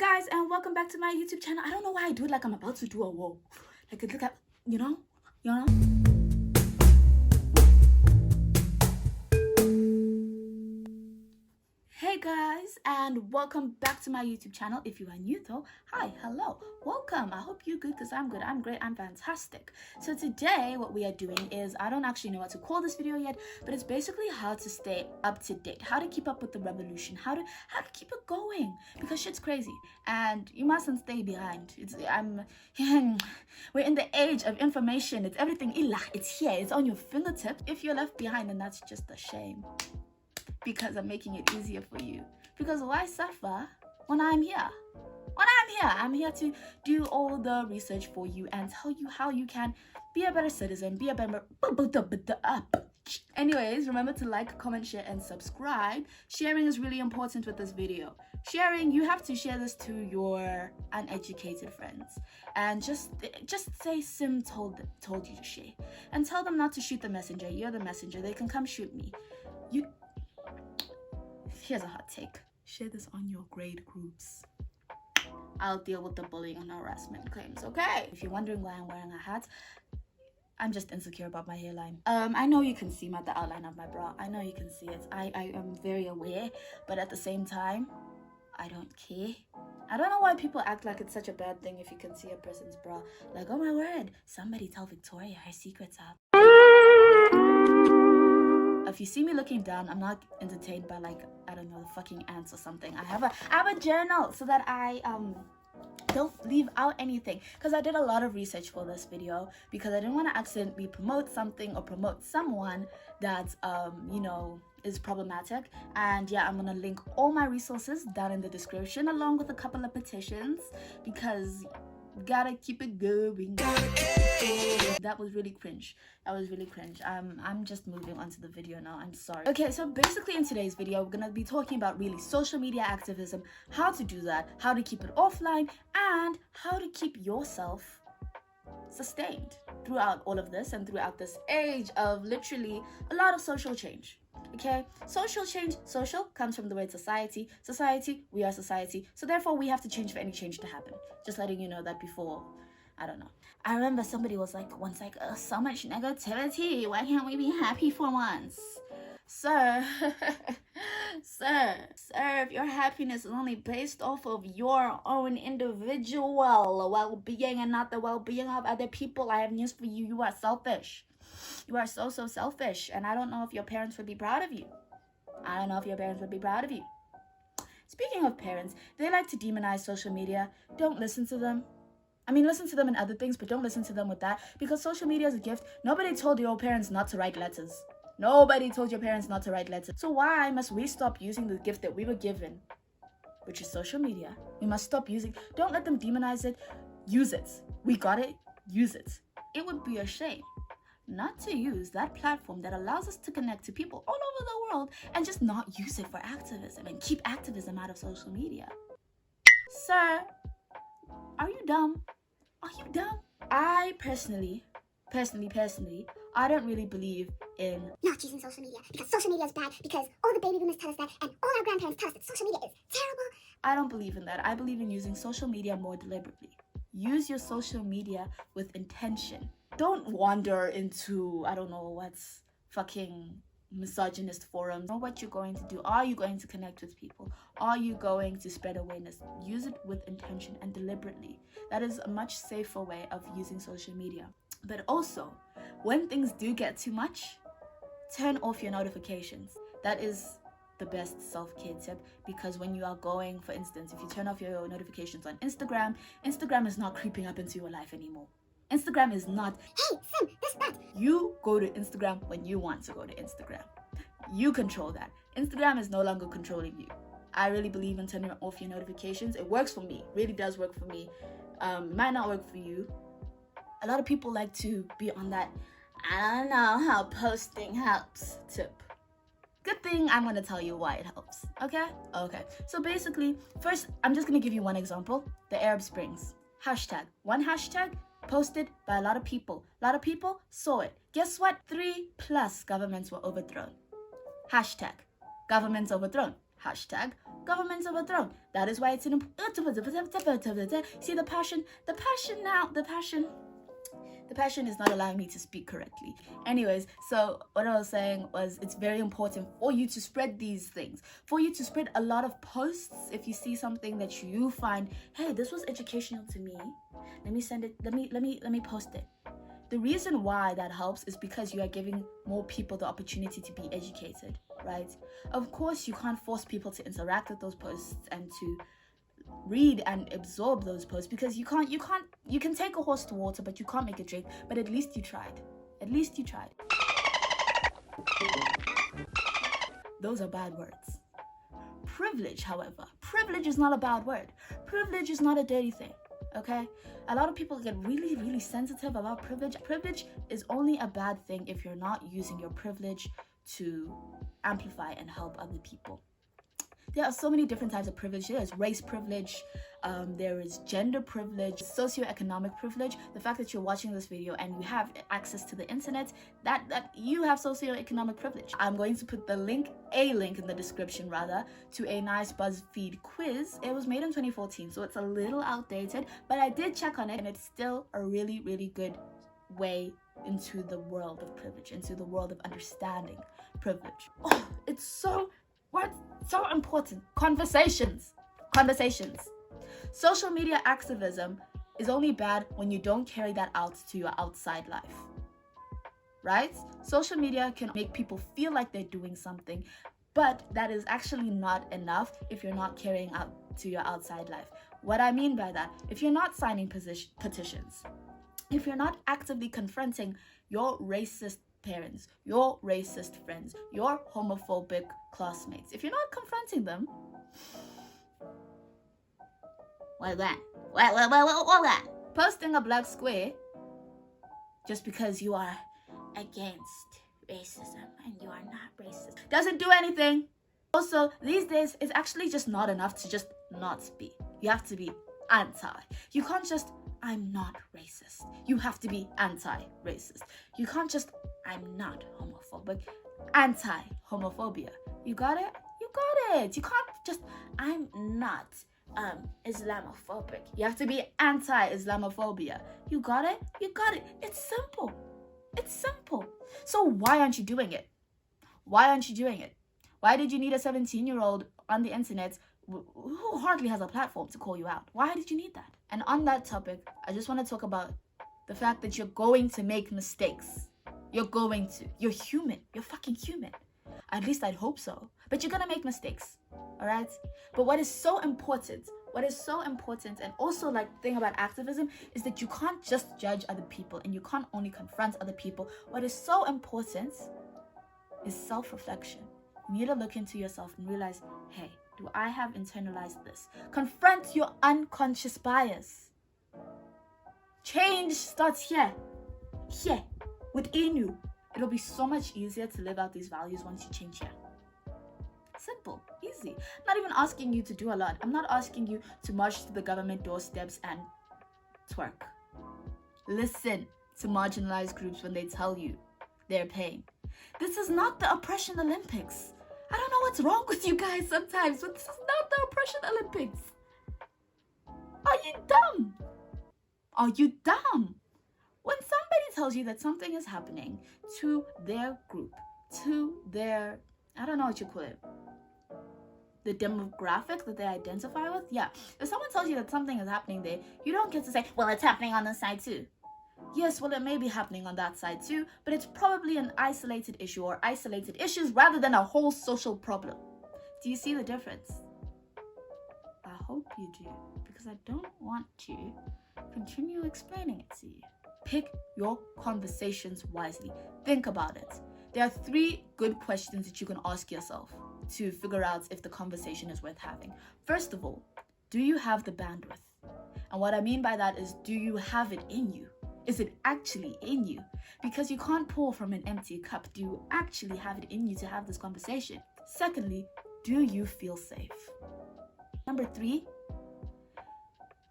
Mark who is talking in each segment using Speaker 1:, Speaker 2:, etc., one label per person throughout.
Speaker 1: guys, and welcome back to my YouTube channel. I don't know why I do it like I'm about to do a whoa. Like, look at, you know? Hey guys, and welcome back to my YouTube channel. If you are new though, hi, hello, welcome. I hope you're good because I'm good, I'm great, I'm fantastic. So today what we are doing is, I don't actually know what to call this video yet, but it's basically how to stay up to date, how to keep up with the revolution, how to keep it going, because shit's crazy and you mustn't stay behind. We're in the age of information. It's everything, it's here, it's on your fingertips. If you're left behind, then that's just a shame, because I'm making it easier for you. Because why suffer when I'm here? I'm here to do all the research for you and tell you how you can be a better citizen, be a better Anyways, remember to like, comment, share, and subscribe. Sharing is really important with this video. Sharing, you have to share this to your uneducated friends. And just say Sim told you to share. And tell them not to shoot the messenger. You're the messenger. They can come shoot me. Here's a hot take. Share this on your grade groups. I'll deal with the bullying and harassment claims, okay? If you're wondering why I'm wearing a hat, I'm just insecure about my hairline. I know you can see the outline of my bra. I know you can see it. I am very aware, but at the same time, I don't care. I don't know why people act like it's such a bad thing if you can see a person's bra. Like, oh my word, somebody tell Victoria her secrets out. If you see me looking down, I'm not entertained by, like, I don't know, the fucking ants or something. I have a journal so that I don't leave out anything, because I did a lot of research for this video because I didn't want to accidentally promote something or promote someone that is problematic. And yeah, I'm gonna link all my resources down in the description along with a couple of petitions, because gotta keep it going. That was really cringe. I'm just moving on to the video now. I'm sorry. Okay, so basically in today's video, we're gonna be talking about really social media activism, how to do that, how to keep it offline, and how to keep yourself sustained throughout all of this and throughout this age of literally a lot of social change. Okay, social change, social comes from the word society. Society, we are society, so therefore we have to change for any change to happen. Just letting you know that before, I don't know. I remember somebody was like once like, so much negativity, why can't we be happy for once? Sir, if your happiness is only based off of your own individual well-being and not the well-being of other people, I have news for you. You are selfish. You are so selfish, and I don't know if your parents would be proud of you. Speaking of parents, they like to demonize social media. Don't listen to them. I mean, listen to them in other things, but don't listen to them with that, because social media is a gift. Nobody told your parents not to write letters. So why must we stop using the gift that we were given, which is social media? We must stop using. Don't let them demonize it. Use it. We got it. Use it. It would be a shame not to use that platform that allows us to connect to people all over the world and just not use it for activism and keep activism out of social media. Sir, are you dumb? I personally, I don't really believe in
Speaker 2: not using social media, because social media is bad, because all the baby boomers tell us that, and all our grandparents tell us that social media is terrible.
Speaker 1: I don't believe in that. I believe in using social media more deliberately. Use your social media with intention. Don't wander into, I don't know what's fucking misogynist forums. Know what you're going to do. Are you going to connect with people? Are you going to spread awareness? Use it with intention and deliberately. That is a much safer way of using social media. But also, when things do get too much, turn off your notifications. That is the best self-care tip, because when you are going, for instance, if you turn off your notifications on Instagram is not creeping up into your life anymore. Instagram is not,
Speaker 2: hey, Sim, this, that.
Speaker 1: You go to Instagram when you want to go to Instagram. You control that. Instagram is no longer controlling you. I really believe in turning off your notifications. It works for me. Really does work for me. It might not work for you. A lot of people like to be on that, I don't know how posting helps tip. Good thing I'm going to tell you why it helps. Okay. So basically, first, I'm just going to give you one example. The Arab Springs. One hashtag posted by a lot of people. A lot of people saw it. Guess what? 3+ governments were overthrown. Hashtag governments overthrown. Hashtag government's overthrown. That is why it's an see the passion is not allowing me to speak correctly. Anyways, so what I was saying was it's very important for you to spread these things, for you to spread a lot of posts. If you see something that you find, hey, this was educational to me, let me send it, let me post it. The reason why that helps is because you are giving more people the opportunity to be educated, right? Of course, you can't force people to interact with those posts and to read and absorb those posts, because you can take a horse to water, but you can't make it drink. But at least you tried. Those are bad words. Privilege, however, privilege is not a bad word. Privilege is not a dirty thing. Okay, a lot of people get really sensitive about privilege. Privilege is only a bad thing if you're not using your privilege to amplify and help other people. There are so many different types of privilege. There is race privilege, there is gender privilege, socioeconomic privilege. The fact that you're watching this video and you have access to the internet, that you have socioeconomic privilege. I'm going to put a link in the description to a nice BuzzFeed quiz. It was made in 2014, so it's a little outdated, but I did check on it and it's still a really good way into the world of privilege, into the world of understanding privilege. Oh, it's so important. Conversations. Social media activism is only bad when you don't carry that out to your outside life, right? Social media can make people feel like they're doing something, but that is actually not enough if you're not carrying out to your outside life. What I mean by that, if you're not signing petitions, if you're not actively confronting your racist parents, your racist friends, your homophobic classmates, if you're not confronting them, well then, posting a black square just because you are against racism and you are not racist doesn't do anything. Also, these days, it's actually just not enough to just not be. You have to be anti. You can't just, I'm not racist. You have to be anti-racist. You can't just, I'm not homophobic. Anti-homophobia. You got it? You can't just, I'm not Islamophobic. You have to be anti-Islamophobia. You got it? It's simple. So why aren't you doing it? Why did you need a 17-year-old on the internet who hardly has a platform to call you out? Why did you need that? And on that topic, I just want to talk about the fact that you're going to make mistakes. You're human. You're fucking human. At least I'd hope so. But you're gonna make mistakes, all right? But what is so important, and also like the thing about activism is that you can't just judge other people and you can't only confront other people. What is so important is self-reflection. You need to look into yourself and realize, hey, do I have internalized this? Confront your unconscious bias. Change starts here, within you. It'll be so much easier to live out these values once you change here. Simple, easy. I'm not even asking you to do a lot. I'm not asking you to march to the government doorsteps and twerk. Listen to marginalized groups when they tell you their pain. This is not the Oppression Olympics. I don't know what's wrong with you guys sometimes, but this is not the Oppression Olympics. Are you dumb? When somebody tells you that something is happening to their group, to their, I don't know what you call it, the demographic that they identify with, yeah. If someone tells you that something is happening there, you don't get to say, well, it's happening on this side too. Yes, well, it may be happening on that side too, but it's probably an isolated issue or isolated issues rather than a whole social problem. Do you see the difference? I hope you do, because I don't want to continue explaining it to you. Pick your conversations wisely. Think about it. There are 3 good questions that you can ask yourself to figure out if the conversation is worth having. First of all, do you have the bandwidth? And what I mean by that is, do you have it in you? Is it actually in you? Because you can't pour from an empty cup. Do you actually have it in you to have this conversation? Secondly, do you feel safe? Number 3,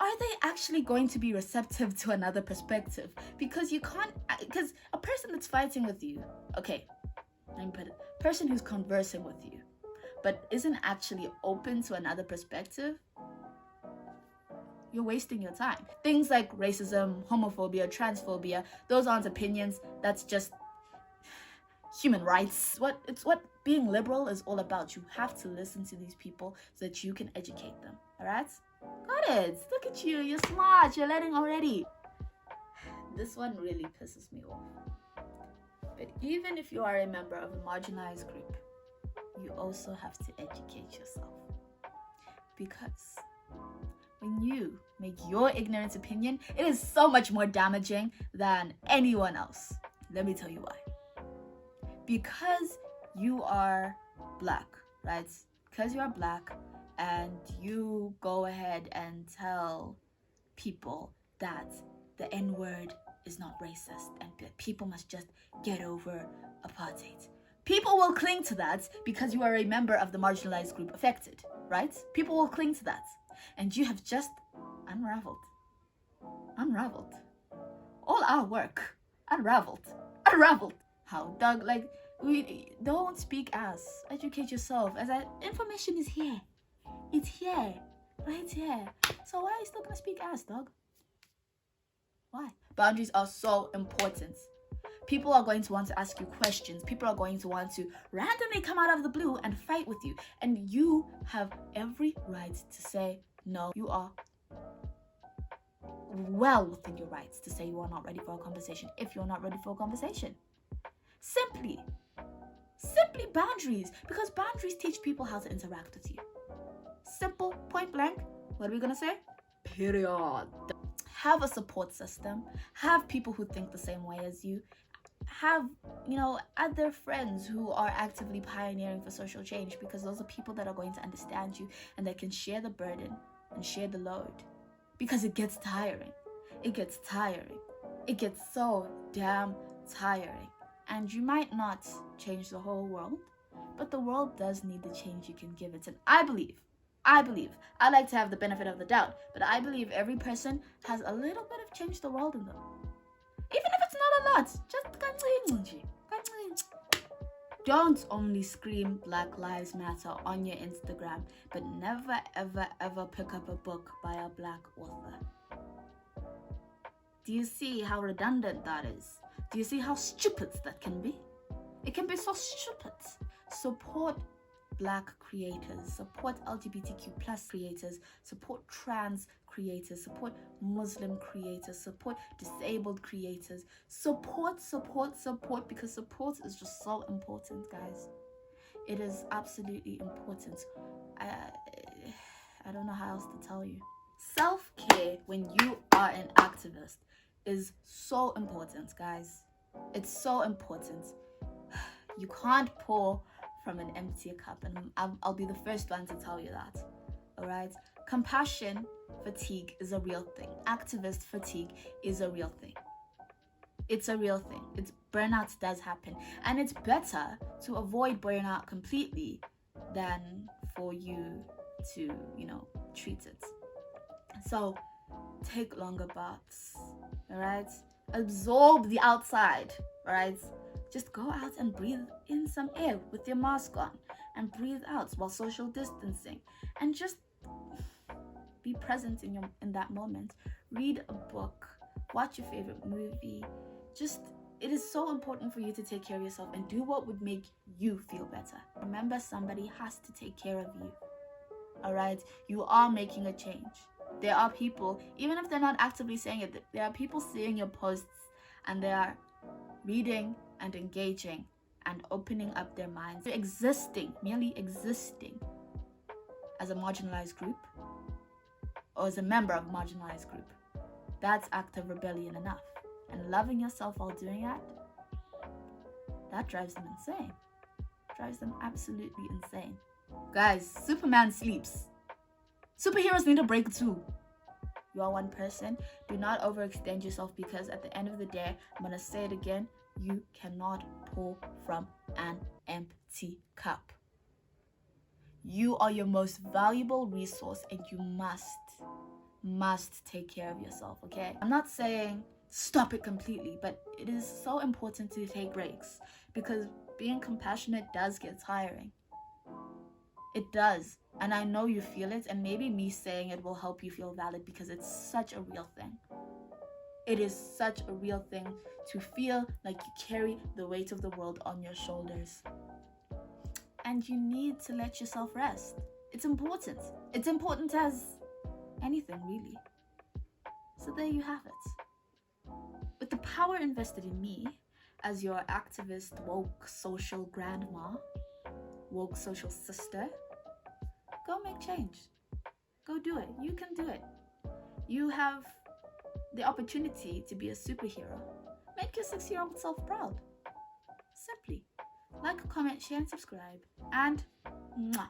Speaker 1: are they actually going to be receptive to another perspective? Because a person that's fighting with you, okay, let me put it, person who's conversing with you but isn't actually open to another perspective, you're wasting your time. Things like racism, homophobia, transphobia, those aren't opinions. That's just human rights. It's what being liberal is all about. You have to listen to these people so that you can educate them. All right? Got it. Look at you. You're smart. You're learning already. This one really pisses me off. But even if you are a member of a marginalized group, you also have to educate yourself. Because when you make your ignorant opinion, it is so much more damaging than anyone else. Let me tell you why. Because you are black, right? Because you are black and you go ahead and tell people that the N-word is not racist and people must just get over apartheid. People will cling to that because you are a member of the marginalized group affected, right? People will cling to that. And you have just unraveled all our work. Unraveled. How, Doug? Like, we don't speak as. Educate yourself. As information is here. It's here. Right here. So why are you still gonna speak as, Doug? Why? Boundaries are so important. People are going to want to ask you questions. People are going to want to randomly come out of the blue and fight with you. And you have every right to say, no, you are well within your rights to say you are not ready for a conversation if you're not ready for a conversation. Simply boundaries, because boundaries teach people how to interact with you. Simple, point blank. What are we gonna say? Period. Have a support system. Have people who think the same way as you. Have, other friends who are actively pioneering for social change, because those are people that are going to understand you and that can share the burden and share the load. Because it gets tiring. It gets so damn tiring. And you might not change the whole world, but the world does need the change you can give it. And I believe, I like to have the benefit of the doubt, but I believe every person has a little bit of change the world in them. Even if it's not a lot, just don't only scream Black Lives Matter on your Instagram, but never, ever, ever pick up a book by a black author. Do you see how redundant that is? Do you see how stupid that can be? It can be so stupid. Support black creators, support LGBTQ plus creators, support trans creators, support Muslim creators, support disabled creators. Support, because support is just so important, guys. It is absolutely important. I don't know how else to tell you. Self-care when you are an activist is so important, guys. It's so important. You can't pour from an empty cup, and I'll be the first one to tell you that. All right? Compassion fatigue is a real thing. Activist fatigue is a real thing. It's a real thing. Burnout does happen, and it's better to avoid burnout completely than for you to, treat it. So take longer baths. All right? Absorb the outside. All right? Just go out and breathe in some air with your mask on, and breathe out while social distancing, and just be present in that moment. Read a book, watch your favorite movie. It is so important for you to take care of yourself and do what would make you feel better. Remember, somebody has to take care of you. All right? You are making a change. There are people, even if they're not actively saying it, there are people seeing your posts and they are reading and engaging and opening up their minds. Merely existing as a marginalized group or as a member of a marginalized group. That's active rebellion enough. And loving yourself while doing that drives them insane. Drives them absolutely insane. Guys, Superman sleeps. Superheroes need a break too. You are one person. Do not overextend yourself, because at the end of the day, I'm going to say it again, you cannot pour from an empty cup. You are your most valuable resource, and you must take care of yourself, okay? I'm not saying stop it completely, but it is so important to take breaks, because being compassionate does get tiring. It does. And I know you feel it, and maybe me saying it will help you feel valid because it's such a real thing. It is such a real thing to feel like you carry the weight of the world on your shoulders. And you need to let yourself rest. It's important. It's important as anything, really. So there you have it. With the power invested in me as your activist, woke social grandma, woke social sister, go make change. Go do it. You can do it. You have the opportunity to be a superhero. Make your 6-year-old self proud. Simply. Like, comment, share, and subscribe. And mwah.